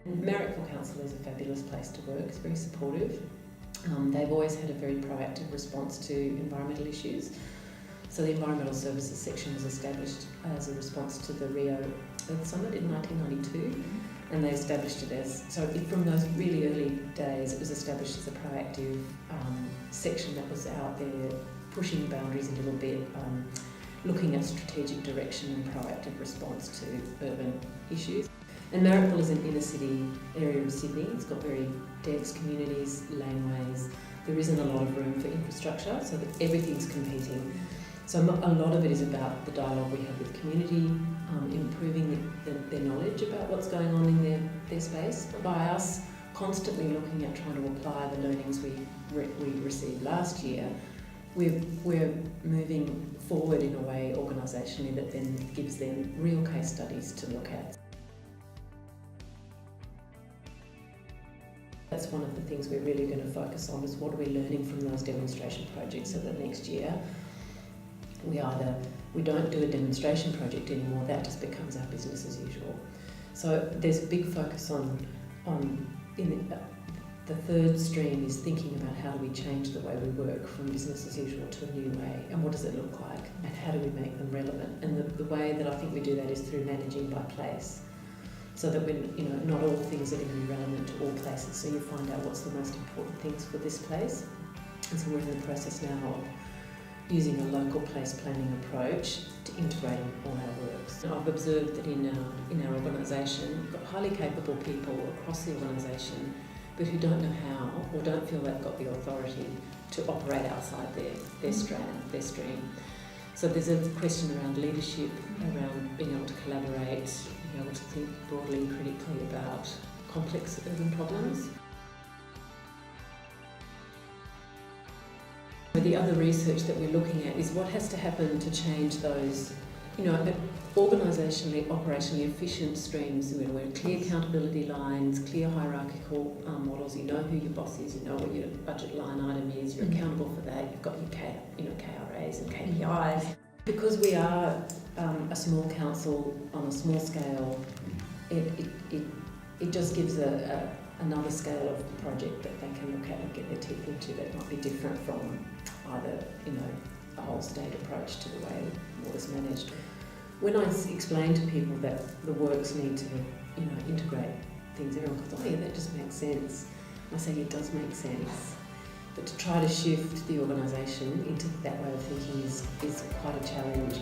Marrickville Council is a fabulous place to work. It's very supportive. They've always had a very proactive response to environmental issues. So the Environmental Services section was established as a response to the Rio Earth Summit in 1992, and they established it as, so from those really early days, it was established as a proactive section that was out there pushing boundaries a little bit, looking at strategic direction and proactive response to urban issues. And Marrickville is an inner city area of Sydney. It's got very dense communities, laneways. There isn't a lot of room for infrastructure, so that everything's competing. So a lot of it is about the dialogue we have with community, improving their knowledge about what's going on in their space. By us constantly looking at trying to apply the learnings we received last year, we're moving forward in a way organisationally that then gives them real case studies to look at. That's one of the things we're really going to focus on, is what are we learning from those demonstration projects, so that next year we don't do a demonstration project anymore, that just becomes our business as usual. So there's a big focus on the third stream is thinking about how do we change the way we work from business as usual to a new way, and what does it look like, and how do we make them relevant. And the way that I think we do that is through managing by place, so that not all things are going to be relevant to all places, so you find out what's the most important things for this place. And so we're in the process now of using a local place planning approach to integrate all our works. And I've observed that in our organisation, we've got highly capable people across the organisation, but who don't know how, or don't feel they've got the authority to operate outside their stream. So there's a question around leadership, around being able to collaborate, being able to think broadly and critically about complex urban problems. The other research that we're looking at is what has to happen to change those, organisationally, operationally efficient streams, where clear accountability lines, clear hierarchical models. You know who your boss is, you know what your budget line item is, you're accountable for that. You've got your KRAs and KPIs. Because we are a small council on a small scale, it just gives another scale of project that they can look at and get their teeth into that might be different from either a whole state approach to the way water's managed. When I explain to people that the works need to integrate things, everyone goes, oh yeah, that just makes sense. I say it does make sense, but to try to shift the organisation into that way of thinking is quite a challenge.